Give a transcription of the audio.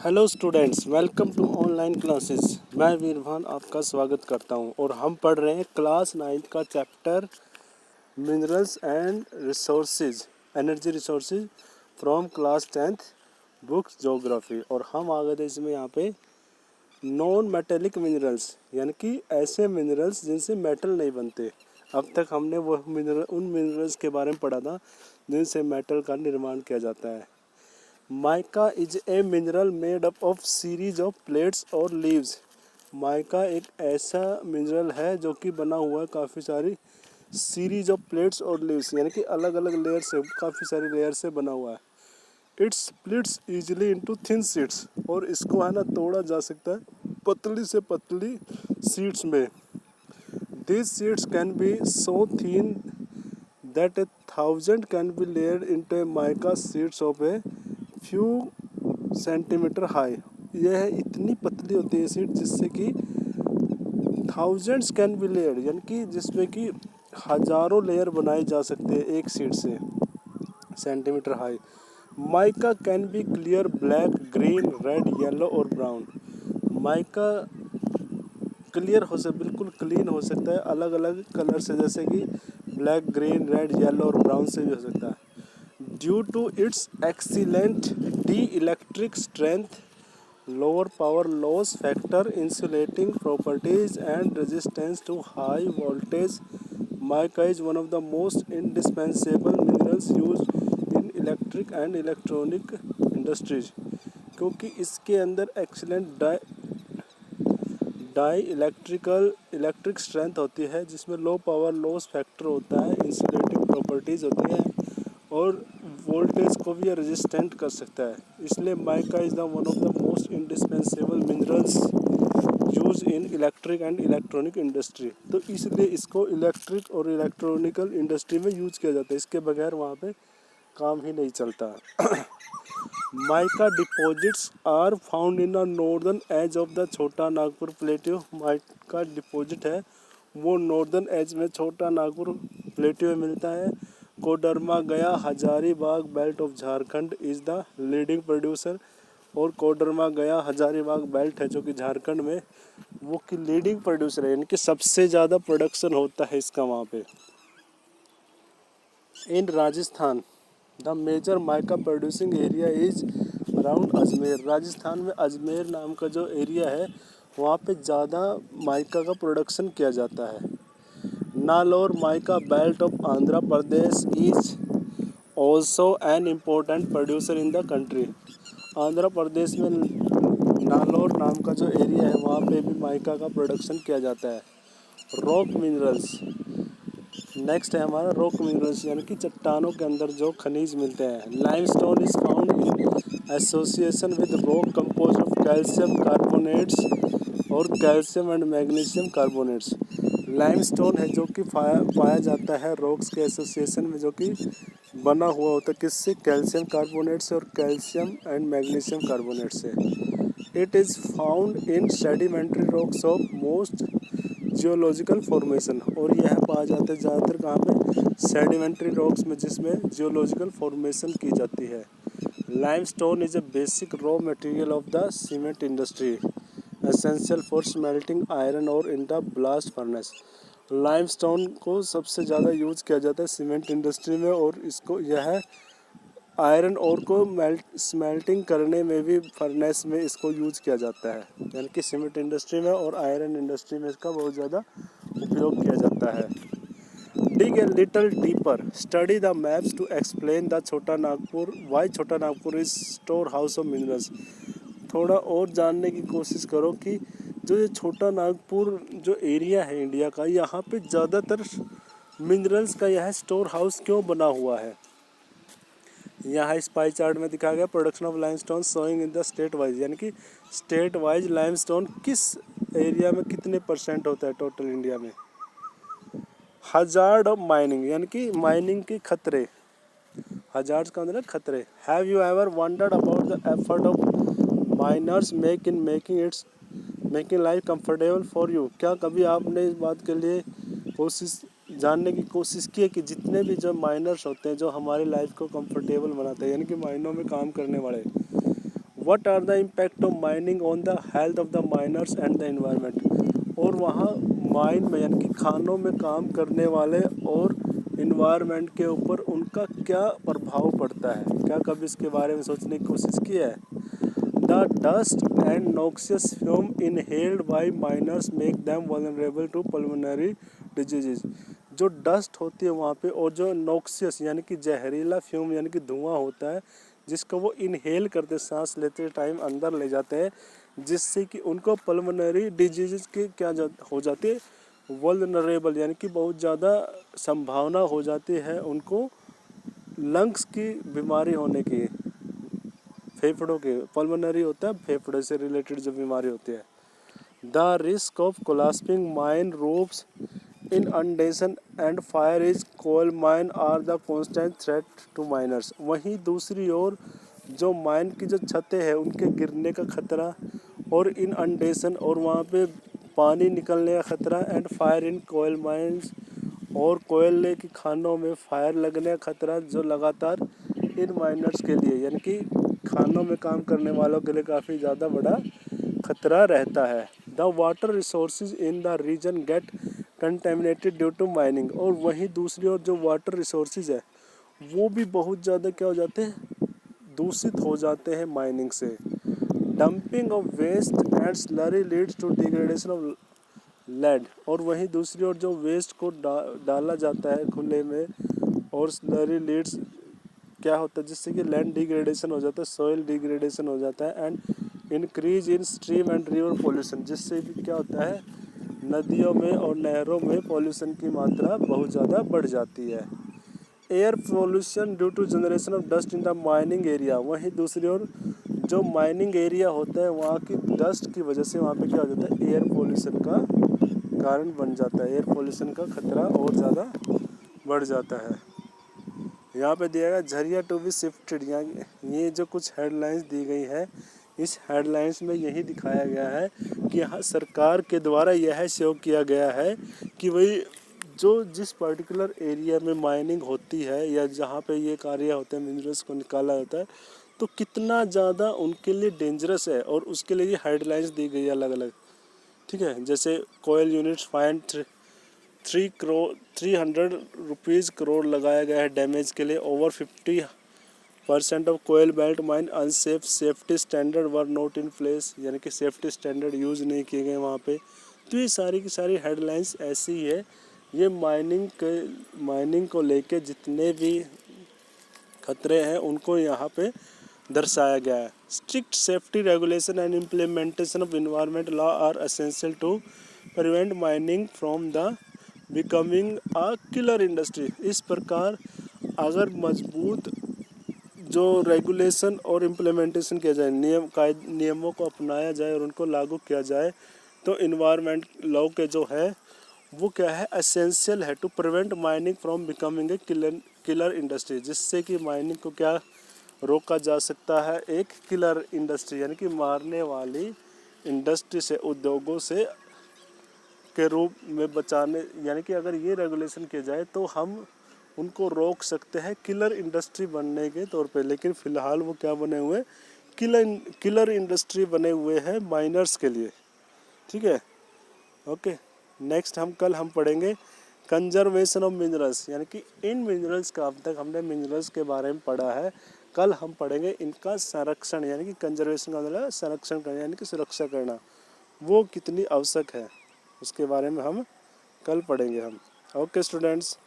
Hello students, welcome to online classes. मैं वीरभान आपका स्वागत करता हूं और हम पढ़ रहे हैं क्लास 9 का chapter minerals and resources, energy resources from class 10th books geography. और हम आ गए थे इसमें यहाँ पे नॉन मेटेलिक मिनरल्स, यानी कि ऐसे मिनरल्स जिनसे मेटल नहीं बनते। अब तक हमने उन मिनरल्स के बारे में पढ़ा था जिनसे मेटल का निर्माण किया जाता है। Mica is a mineral made up of series of plates और लीव्स। माइका एक ऐसा मिनरल है जो कि बना हुआ है काफ़ी सारी सीरीज ऑफ प्लेट्स और लीव्स, यानी कि अलग अलग लेयर से, काफ़ी सारी लेयर से बना हुआ है। It's splits easily into thin sheets, और इसको है ना तोड़ा जा सकता है पतली से पतली शीट्स में। This sheets can be so thin that 1,000 can be layered into a mica sheets of a few centimetre high. यह इतनी पतली होती है शीट जिससे कि थाउजेंड्स कैन बी लेयर, यानी कि जिसमें कि हजारों लेयर बनाए जा सकते हैं एक शीट से, centimetre high. Mica can be clear, black, green, red, yellow और ब्राउन। माइका क्लियर हो सकता, बिल्कुल क्लीन हो सकता है अलग अलग कलर से, जैसे कि ब्लैक, ग्रीन, रेड, येलो और ब्राउन से भी हो सकता है। Due to it's excellent dielectric strength, lower power loss factor, insulating properties and resistance to high voltage, mica is one of the most indispensable minerals used in electric and electronic industries. क्योंकि इसके अंदर excellent electric strength होती है, जिसमें low power loss factor होता है, insulating properties होती है और वोल्टेज को भी रेजिस्टेंट कर सकता है। इसलिए mica is the one of the most indispensable minerals use in electric and electronic industry. तो इसलिए इसको इलेक्ट्रिक और इलेक्ट्रॉनिकल इंडस्ट्री में यूज किया जाता है, इसके बगैर वहाँ पे काम ही नहीं चलता। Mica deposits are found in the northern edge of the Chota Nagpur plateau. Mica deposit है वो नॉर्दर्न एज में छोटा नागपुर प्लेट्यू में मिलता है। कोडरमा गया Hazaribagh belt of Jharkhand is the leading producer. और कोडरमा गया हजारीबाग बेल्ट है जो कि झारखंड में वो की लीडिंग प्रोड्यूसर है, यानी कि सबसे ज़्यादा प्रोडक्शन होता है इसका वहाँ पे। In Rajasthan the major mica producing area is around Ajmer. Rajasthan में अजमेर नाम का जो एरिया है वहाँ पे ज़्यादा माइका का प्रोडक्शन किया जाता है। Nellore mica belt of Andhra Pradesh is also an important producer in the country. Andhra Pradesh में नालौर नाम का जो एरिया है वहाँ पे भी माइका का प्रोडक्शन किया जाता है। रॉक मिनरल्स, नेक्स्ट है हमारा रॉक मिनरल्स, यानी कि चट्टानों के अंदर जो खनिज मिलते हैं। Limestone is found in association with rock compose of calcium carbonates और calcium and magnesium carbonates. Limestone है जो कि पाया जाता है रॉक्स के एसोसिएशन में, जो कि बना हुआ होता है किससे, कैल्शियम कार्बोनेट से और कैल्शियम एंड मैग्नीशियम कार्बोनेट से। It is found in sedimentary rocks of most geological formation, और यह पाया जाता है ज़्यादातर कहाँ पे, सेडिमेंट्री रॉक्स में, जिसमें जियोलॉजिकल फॉर्मेशन की जाती है। Limestone is a basic raw material of the cement industry, essential for smelting iron और in the blast furnace. Limestone को सबसे ज़्यादा यूज किया जाता है सीमेंट इंडस्ट्री में, और इसको यह आयरन और को स्मेल्टिंग करने में भी फर्नेस में इसको यूज किया जाता है, यानी कि सीमेंट इंडस्ट्री में और आयरन इंडस्ट्री में इसका बहुत ज़्यादा उपयोग किया जाता है। Dig a little deeper, study the maps to explain the Chota Nagpur, why Chota Nagpur is store house of minerals. थोड़ा और जानने की कोशिश करो कि जो ये छोटा नागपुर जो एरिया है इंडिया का, यहाँ पे ज़्यादातर मिनरल्स का यह स्टोर हाउस क्यों बना हुआ है। यहाँ इस पाई चार्ट में दिखाया गया production of limestone showing in the state wise, यानी कि स्टेट वाइज लाइमस्टोन किस एरिया में कितने परसेंट होता है टोटल इंडिया में। हजार्ड ऑफ माइनिंग, यानी कि माइनिंग के खतरे, हजार्ड का मतलब खतरे। Have you ever wondered about the effort of miners making life comfortable for you. क्या कभी आपने इस बात के लिए जानने की कोशिश की है कि जितने भी जो माइनर्स होते हैं जो हमारी लाइफ को कंफर्टेबल बनाते हैं, यानी कि माइनों में काम करने वाले, what are the impact of mining on the health of the miners and the environment. और वहाँ माइन में यानी कि खानों में काम करने वाले और इन्वायरमेंट के ऊपर उनका क्या प्रभाव पड़ता है, क्या कभी इसके बारे में सोचने की कोशिश की है। The dust and noxious fume inhaled by miners make them vulnerable to pulmonary diseases. जो डस्ट होती है वहाँ पे और जो नॉक्सियस यानी कि जहरीला फ्यूम यानी कि धुआं होता है जिसको वो इनहेल करते सांस लेते टाइम अंदर ले जाते हैं, जिससे कि उनको पल्मोनरी डिजीजेज की हो जाती है वल्नरेबल यानी कि बहुत ज़्यादा संभावना हो जाती है उनको लंग्स की बीमारी होने की, फेफड़ों के। पल्मोनरी होता है फेफड़े से रिलेटेड जो बीमारी होती है। The risk of collapsing mine ropes inundation and fire is coal mine are the constant threat to miners. वहीं दूसरी ओर जो माइन की जो छतें हैं उनके गिरने का खतरा और इनअंडेशन और वहाँ पे पानी निकलने का खतरा and fire in coal mines और कोयले की खानों में फायर लगने का खतरा जो लगातार इन माइनर्स के लिए यानी कि खानों में काम करने वालों के लिए काफ़ी ज़्यादा बड़ा खतरा रहता है। The water resources in the region get contaminated due to mining. और वहीं दूसरी ओर जो वाटर रिसोर्सेज है वो भी बहुत ज़्यादा क्या हो जाते हैं, दूषित हो जाते हैं माइनिंग से। Dumping of waste and slurry leads to degradation of land. और वहीं दूसरी ओर जो वेस्ट को डाला जाता है खुले में और स्लरी लीड्स क्या होता है जिससे कि लैंड डिग्रेडेशन हो जाता है, सॉइल डिग्रेडेशन हो जाता है and increase in stream and river pollution, जिससे भी क्या होता है नदियों में और नहरों में पोल्यूशन की मात्रा बहुत ज़्यादा बढ़ जाती है। Air pollution due to generation of dust in the mining area. वहीं दूसरी ओर जो माइनिंग एरिया होता है वहाँ की डस्ट की वजह से वहाँ पे क्या हो जाता है एयर पोल्यूशन का कारण बन जाता है, एयर पोल्यूशन का खतरा और ज़्यादा बढ़ जाता है। यहाँ पे दिया गया झरिया टू बी शिफ्टेड, ये जो कुछ हेडलाइंस दी गई है इस हेडलाइंस में यही दिखाया गया है कि यहाँ सरकार के द्वारा यह शो किया गया है कि भाई जो जिस पर्टिकुलर एरिया में माइनिंग होती है या जहाँ पे ये कार्य होते हैं मिनरल्स को निकाला जाता है तो कितना ज़्यादा उनके लिए डेंजरस है और उसके लिए ये हेडलाइंस दी गई है अलग अलग। ठीक है, जैसे कोयल यूनिट्स फाइन 300 करोड़ लगाया गया है डैमेज के लिए। Over 50% of coal belt mine unsafe, safety standard were not in place, यानी कि सेफ्टी स्टैंडर्ड यूज़ नहीं किए गए वहाँ पे। तो ये सारी की सारी हेडलाइंस ऐसी ही है। ये माइनिंग को लेके जितने भी खतरे हैं उनको यहाँ पे दर्शाया गया है। Strict safety regulation and implementation of environment law are essential to prevent mining from the becoming a killer industry. इस प्रकार अगर मजबूत जो रेगुलेशन और इम्प्लीमेंटेशन किया जाए, नियमों को अपनाया जाए और उनको लागू किया जाए तो इन्वायरमेंट लॉ के जो है वो क्या है एसेंशियल है to prevent mining from becoming a killer industry, जिससे कि माइनिंग को क्या रोका जा सकता है एक किलर इंडस्ट्री यानी कि मारने वाली इंडस्ट्री से, उद्योगों से के रूप में बचाने, यानी कि अगर ये रेगुलेशन किया जाए तो हम उनको रोक सकते हैं किलर इंडस्ट्री बनने के तौर पे। लेकिन फ़िलहाल वो क्या बने हुए किलर इंडस्ट्री बने हुए हैं माइनर्स के लिए। ठीक है, ओके। नेक्स्ट कल हम पढ़ेंगे कंजर्वेशन ऑफ मिनरल्स, यानी कि इन मिनरल्स का अब तक हमने मिनरल्स के बारे में पढ़ा है, कल हम पढ़ेंगे इनका संरक्षण, यानी कि कंजर्वेशन का मतलब संरक्षण करना यानी कि सुरक्षा करना, वो कितनी आवश्यक है उसके बारे में हम कल पढ़ेंगे हम। Okay students.